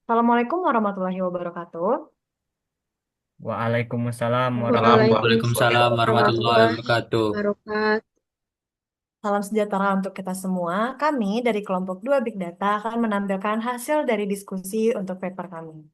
Assalamualaikum warahmatullahi wabarakatuh. Waalaikumsalam warahmatullahi Waalaikumsalam wabarakatuh. warahmatullahi Warahmatullahi wabarakatuh. wabarakatuh. Salam sejahtera untuk kita semua. Kami dari kelompok 2 Big Data akan menampilkan hasil dari diskusi untuk paper kami.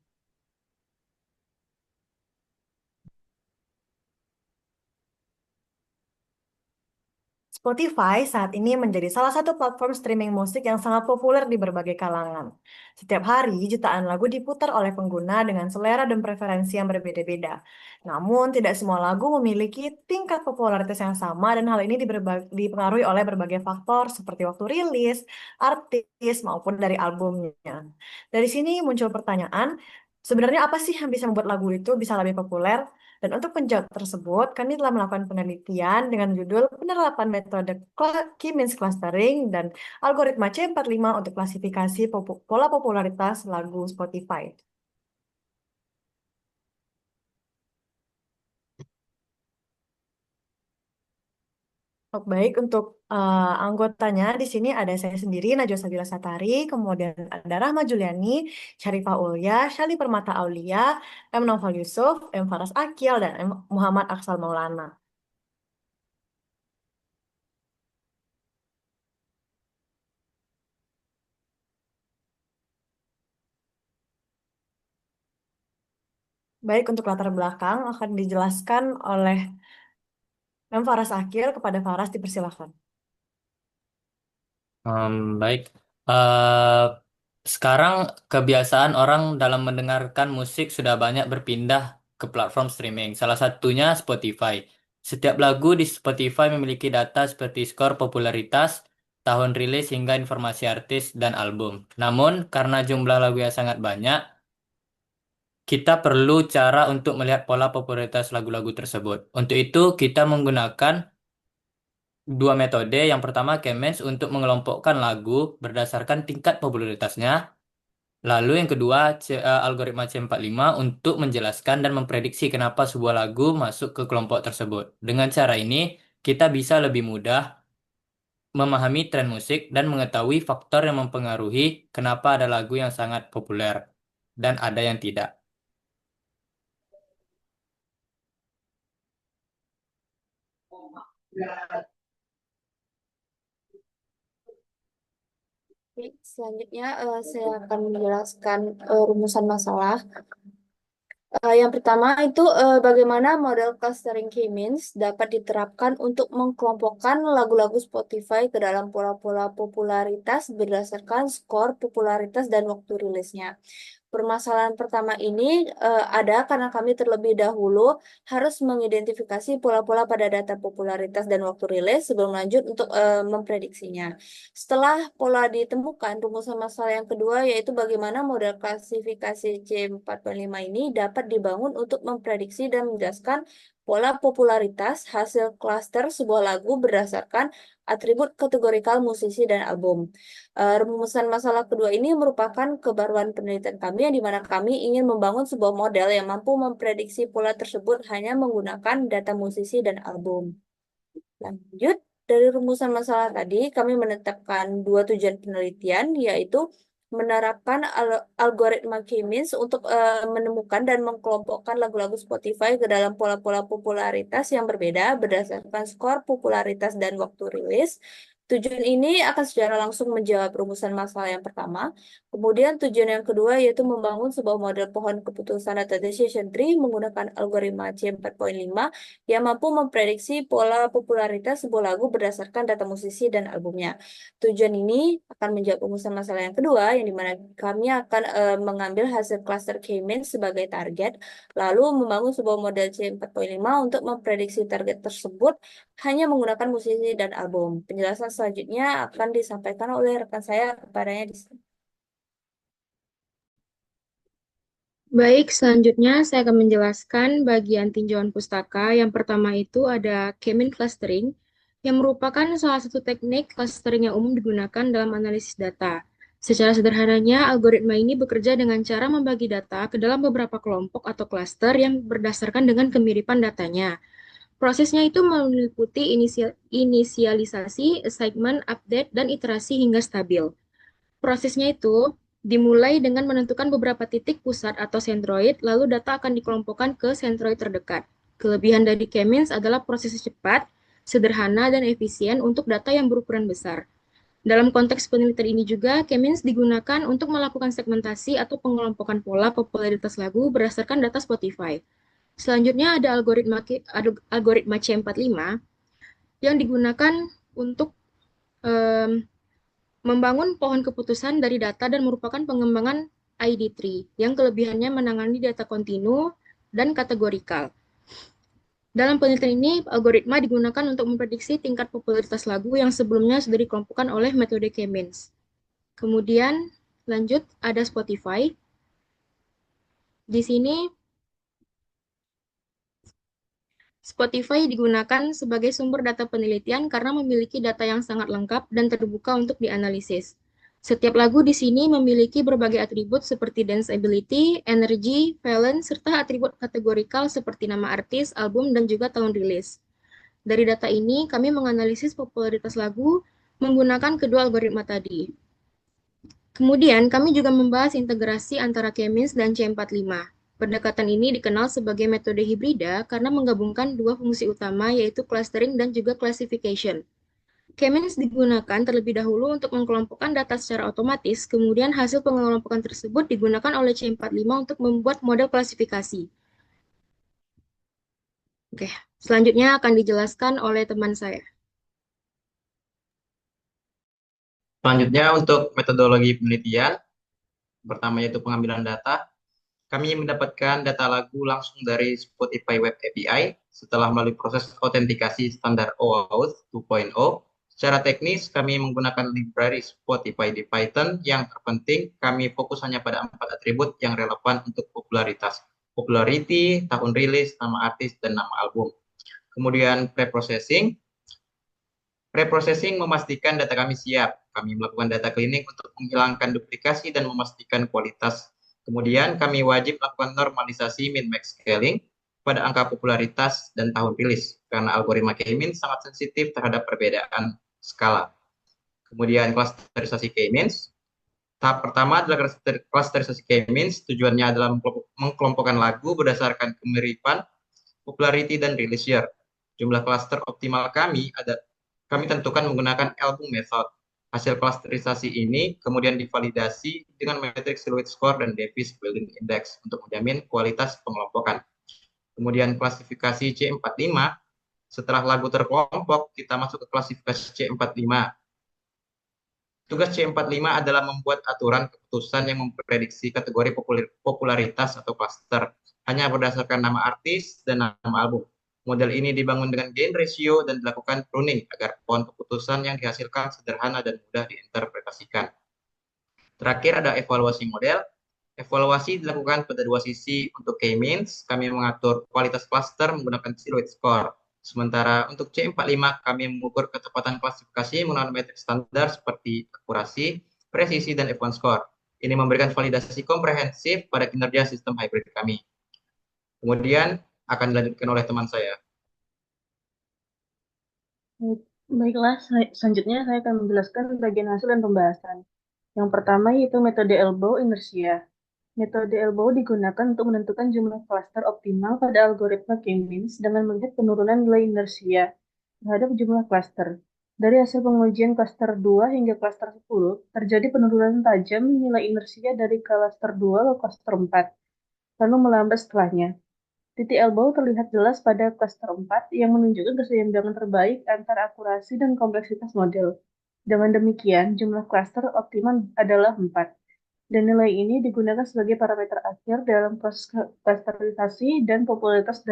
Spotify saat ini menjadi salah satu platform streaming musik yang sangat populer di berbagai kalangan. Setiap hari, jutaan lagu diputar oleh pengguna dengan selera dan preferensi yang berbeda-beda. Namun, tidak semua lagu memiliki tingkat popularitas yang sama dan hal ini dipengaruhi oleh berbagai faktor seperti waktu rilis, artis, maupun dari albumnya. Dari sini muncul pertanyaan, sebenarnya apa sih yang bisa membuat lagu itu bisa lebih populer? Dan untuk menjawab tersebut, kami telah melakukan penelitian dengan judul Penerapan Metode K-means Clustering dan Algoritma C45 untuk klasifikasi pola popularitas lagu Spotify. Oh, baik, untuk anggotanya di sini ada saya sendiri, Najwa Sabila Satari, kemudian ada Rahma Juliani, Syarifah Ulya, Syali Permata Aulia, M. Noval Yusuf, M. Faras Akil, dan M. Muhammad Aksal Maulana. Baik, untuk latar belakang akan dijelaskan oleh M. Faras Akil. Kepada Faras dipersilakan. Baik. Eh, Sekarang kebiasaan orang dalam mendengarkan musik sudah banyak berpindah ke platform streaming. Salah satunya Spotify. Setiap lagu di Spotify memiliki data seperti skor popularitas, tahun rilis hingga informasi artis dan album. Namun, karena jumlah lagu yang sangat banyak, kita perlu cara untuk melihat pola popularitas lagu-lagu tersebut. Untuk itu, kita menggunakan dua metode. Yang pertama, Kemenes untuk mengelompokkan lagu berdasarkan tingkat popularitasnya. Lalu yang kedua, algoritma C45 untuk menjelaskan dan memprediksi kenapa sebuah lagu masuk ke kelompok tersebut. Dengan cara ini, kita bisa lebih mudah memahami tren musik dan mengetahui faktor yang mempengaruhi kenapa ada lagu yang sangat populer dan ada yang tidak. Baik, selanjutnya saya akan menjelaskan rumusan masalah. Yang pertama itu bagaimana model clustering K-means dapat diterapkan untuk mengkelompokkan lagu-lagu Spotify ke dalam pola-pola popularitas berdasarkan skor popularitas dan waktu rilisnya. Permasalahan pertama ini ada karena kami terlebih dahulu harus mengidentifikasi pola-pola pada data popularitas dan waktu rilis sebelum lanjut untuk memprediksinya. Setelah pola ditemukan, rumusan masalah yang kedua yaitu bagaimana model klasifikasi C4.5 ini dapat dibangun untuk memprediksi dan menjelaskan pola popularitas hasil klaster sebuah lagu berdasarkan atribut kategorikal musisi dan album. Rumusan masalah kedua ini merupakan kebaruan penelitian kami yang di mana kami ingin membangun sebuah model yang mampu memprediksi pola tersebut hanya menggunakan data musisi dan album. Lanjut, dari rumusan masalah tadi, kami menetapkan dua tujuan penelitian, yaitu menerapkan algoritma K-means untuk menemukan dan mengkelompokkan lagu-lagu Spotify ke dalam pola-pola popularitas yang berbeda berdasarkan skor popularitas dan waktu rilis. Tujuan ini akan secara langsung menjawab rumusan masalah yang pertama. Kemudian tujuan yang kedua yaitu membangun sebuah model pohon keputusan atau decision tree menggunakan algoritma C4.5 yang mampu memprediksi pola popularitas sebuah lagu berdasarkan data musisi dan albumnya. Tujuan ini akan menjawab rumusan masalah yang kedua, yang dimana kami akan mengambil hasil cluster K-means sebagai target, lalu membangun sebuah model C4.5 untuk memprediksi target tersebut hanya menggunakan musisi dan album. Penjelasan selanjutnya akan disampaikan oleh rekan saya kepadanya di sini. Baik, selanjutnya saya akan menjelaskan bagian tinjauan pustaka. Yang pertama itu ada K-mean clustering, yang merupakan salah satu teknik clustering yang umum digunakan dalam analisis data. Secara sederhananya, algoritma ini bekerja dengan cara membagi data ke dalam beberapa kelompok atau klaster yang berdasarkan dengan kemiripan datanya. Prosesnya itu meliputi inisialisasi, assignment, update, dan iterasi hingga stabil. Prosesnya itu Dimulai dengan menentukan beberapa titik pusat atau sentroid, lalu data akan dikelompokkan ke sentroid terdekat. Kelebihan dari K-means adalah proses cepat, sederhana, dan efisien untuk data yang berukuran besar. Dalam konteks penelitian ini juga, K-means digunakan untuk melakukan segmentasi atau pengelompokan pola popularitas lagu berdasarkan data Spotify. Selanjutnya ada algoritma C45 yang digunakan untuk membangun pohon keputusan dari data dan merupakan pengembangan ID tree yang kelebihannya menangani data kontinu dan kategorikal. Dalam penelitian ini, algoritma digunakan untuk memprediksi tingkat popularitas lagu yang sebelumnya sudah dikelompokkan oleh metode K-means. Kemudian lanjut ada Spotify. Di sini Spotify digunakan sebagai sumber data penelitian karena memiliki data yang sangat lengkap dan terbuka untuk dianalisis. Setiap lagu di sini memiliki berbagai atribut seperti danceability, energy, valence, serta atribut kategorikal seperti nama artis, album, dan juga tahun rilis. Dari data ini, kami menganalisis popularitas lagu menggunakan kedua algoritma tadi. Kemudian, kami juga membahas integrasi antara K-means dan C45. Pendekatan ini dikenal sebagai metode hibrida karena menggabungkan dua fungsi utama yaitu clustering dan juga classification. K-means digunakan terlebih dahulu untuk mengelompokkan data secara otomatis, kemudian hasil pengelompokan tersebut digunakan oleh C45 untuk membuat model klasifikasi. Oke, selanjutnya akan dijelaskan oleh teman saya. Selanjutnya untuk metodologi penelitian, pertama yaitu pengambilan data. Kami mendapatkan data lagu langsung dari Spotify Web API setelah melalui proses autentikasi standar OAuth 2.0. Secara teknis, kami menggunakan library Spotify di Python. Yang terpenting, kami fokus hanya pada 4 atribut yang relevan untuk popularitas. Popularity, tahun rilis, nama artis, dan nama album. Kemudian preprocessing. Preprocessing memastikan data kami siap. Kami melakukan data cleaning untuk menghilangkan duplikasi dan memastikan kualitas. Kemudian kami wajib melakukan normalisasi min-max scaling pada angka popularitas dan tahun rilis, karena algoritma K-means sangat sensitif terhadap perbedaan skala. Kemudian klasterisasi K-means. Tahap pertama adalah klasterisasi K-means. Tujuannya adalah mengkelompokkan lagu berdasarkan kemiripan, popularity, dan release year. Jumlah klaster optimal kami tentukan menggunakan album method. Hasil klasterisasi ini kemudian divalidasi dengan metrik Silhouette Score dan Davis Building Index untuk menjamin kualitas pengelompokan. Kemudian klasifikasi C45, setelah lagu terkelompok, kita masuk ke klasifikasi C45. Tugas C45 adalah membuat aturan keputusan yang memprediksi kategori popularitas atau cluster, hanya berdasarkan nama artis dan nama album. Model ini dibangun dengan gain ratio dan dilakukan pruning agar pohon keputusan yang dihasilkan sederhana dan mudah diinterpretasikan. Terakhir ada evaluasi model. Evaluasi dilakukan pada dua sisi. Untuk K-means, kami mengatur kualitas cluster menggunakan Silhouette Score. Sementara untuk C45, kami mengukur kecepatan klasifikasi menggunakan metrik standar seperti akurasi, presisi, dan F1 score. Ini memberikan validasi komprehensif pada kinerja sistem hybrid kami. Kemudian akan dilanjutkan oleh teman saya. Baiklah, selanjutnya saya akan menjelaskan bagian hasil dan pembahasan. Yang pertama yaitu metode elbow inersia. Metode elbow digunakan untuk menentukan jumlah klaster optimal pada algoritma K-means dengan melihat penurunan nilai inersia terhadap jumlah klaster. Dari hasil pengujian klaster 2 hingga klaster 10, terjadi penurunan tajam nilai inersia dari klaster 2 ke klaster 4, lalu melambat setelahnya. Titik elbow terlihat jelas pada klaster 4 yang menunjukkan keseimbangan terbaik antara akurasi dan kompleksitas model. Dengan demikian, jumlah klaster optimal adalah 4. Dan nilai ini digunakan sebagai parameter akhir dalam proses klasterisasi dan popularitas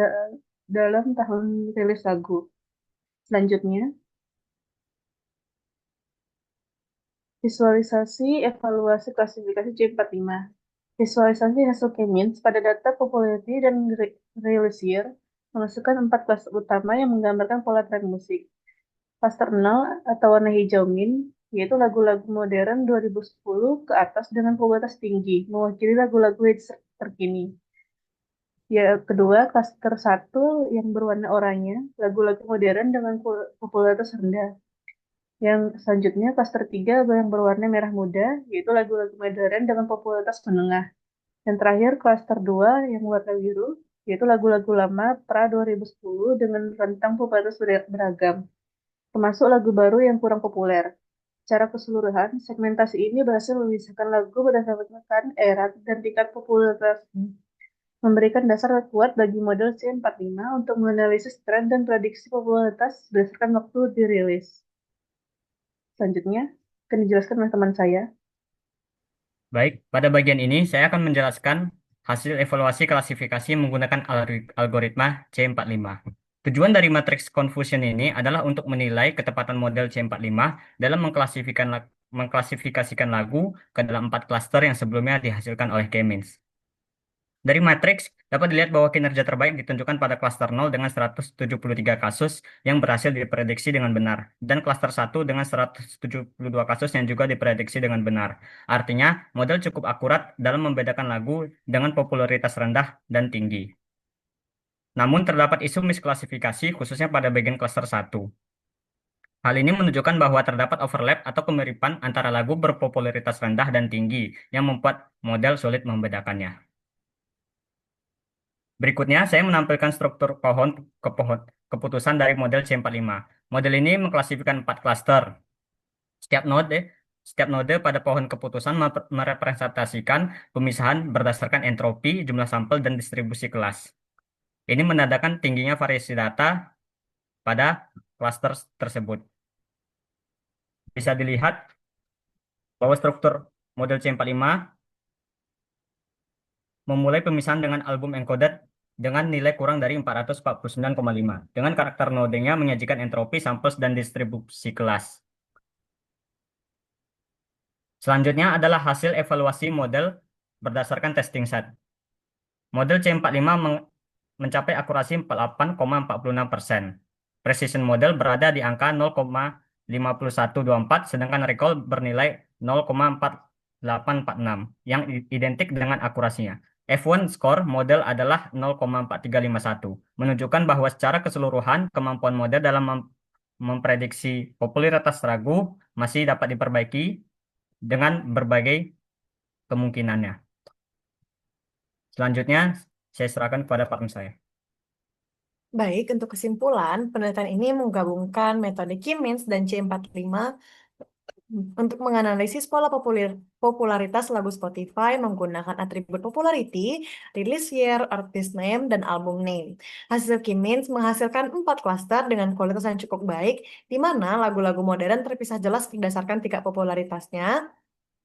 dalam tahun rilis lagu. Selanjutnya, visualisasi evaluasi klasifikasi C45. Visualisasi hasil K-means pada data popularity dan release year menghasilkan 4 klaster utama yang menggambarkan pola tren musik. Klaster 0 atau warna hijau min, yaitu lagu-lagu modern 2010 ke atas dengan popularitas tinggi, mewakili lagu-lagu hits terkini. Ya, kedua, klaster 1 yang berwarna oranye, lagu-lagu modern dengan popularitas rendah. Yang selanjutnya klaster 3 yang berwarna merah muda, yaitu lagu-lagu modern dengan popularitas menengah. Yang terakhir klaster 2 yang warna biru, yaitu lagu-lagu lama pra 2010 dengan rentang popularitas beragam, termasuk lagu baru yang kurang populer. Secara keseluruhan, segmentasi ini berhasil memisahkan lagu berdasarkan era dan tingkat popularitas, memberikan dasar kuat bagi model C45 untuk menganalisis tren dan prediksi popularitas berdasarkan waktu dirilis. Selanjutnya, akan dijelaskan oleh teman saya. Baik, pada bagian ini saya akan menjelaskan hasil evaluasi klasifikasi menggunakan algoritma C45. Tujuan dari matriks confusion ini adalah untuk menilai ketepatan model C45 dalam mengklasifikasikan lagu ke dalam 4 klaster yang sebelumnya dihasilkan oleh K-means. Dari matriks, dapat dilihat bahwa kinerja terbaik ditunjukkan pada klaster 0 dengan 173 kasus yang berhasil diprediksi dengan benar, dan klaster 1 dengan 172 kasus yang juga diprediksi dengan benar. Artinya, model cukup akurat dalam membedakan lagu dengan popularitas rendah dan tinggi. Namun, terdapat isu misklasifikasi khususnya pada bagian klaster 1. Hal ini menunjukkan bahwa terdapat overlap atau kemiripan antara lagu berpopularitas rendah dan tinggi yang membuat model sulit membedakannya. Berikutnya, saya menampilkan struktur keputusan dari model C45. Model ini mengklasifikasikan 4 klaster. Setiap node pada pohon keputusan merepresentasikan pemisahan berdasarkan entropi, jumlah sampel, dan distribusi kelas. Ini menandakan tingginya variasi data pada klaster tersebut. Bisa dilihat bahwa struktur model C45 memulai pemisahan dengan album encoded dengan nilai kurang dari 449,5. Dengan karakter nodenya menyajikan entropi, samples, dan distribusi kelas. Selanjutnya adalah hasil evaluasi model berdasarkan testing set. Model C45 mencapai akurasi 48,46%. Precision model berada di angka 0,5124, sedangkan recall bernilai 0,4846, yang identik dengan akurasinya. F1 score model adalah 0,4351, menunjukkan bahwa secara keseluruhan kemampuan model dalam memprediksi popularitas lagu masih dapat diperbaiki dengan berbagai kemungkinannya. Selanjutnya, saya serahkan kepada partner saya. Baik, untuk kesimpulan, penelitian ini menggabungkan metode K-means dan C45 untuk menganalisis pola popularitas lagu Spotify menggunakan atribut popularity, release year, artist name, dan album name. Hasil K-means menghasilkan 4 klaster dengan kualitas yang cukup baik, di mana lagu-lagu modern terpisah jelas berdasarkan tingkat popularitasnya,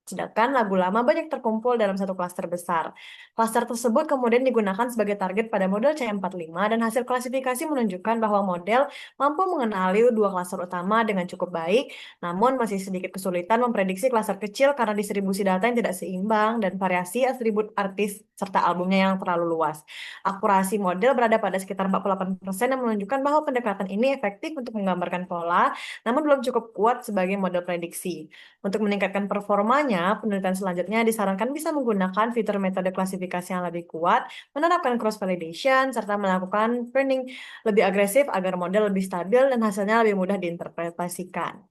sedangkan lagu lama banyak terkumpul dalam satu klaster besar. Klaster tersebut kemudian digunakan sebagai target pada model C45 dan hasil klasifikasi menunjukkan bahwa model mampu mengenali 2 klaster utama dengan cukup baik, namun masih sedikit kesulitan memprediksi klaster kecil karena distribusi data yang tidak seimbang dan variasi atribut artis serta albumnya yang terlalu luas. Akurasi model berada pada sekitar 48% yang menunjukkan bahwa pendekatan ini efektif untuk menggambarkan pola, namun belum cukup kuat sebagai model prediksi. Untuk meningkatkan performanya, penelitian selanjutnya disarankan bisa menggunakan fitur metode klasifikasi yang lebih kuat, menerapkan cross-validation, serta melakukan pruning lebih agresif agar model lebih stabil dan hasilnya lebih mudah diinterpretasikan.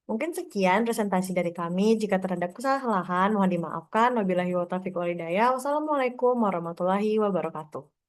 Mungkin sekian presentasi dari kami. Jika terhadap kesalahan, mohon dimaafkan. Wabillahi wa taufiq wal hidayah. Wassalamualaikum warahmatullahi wabarakatuh.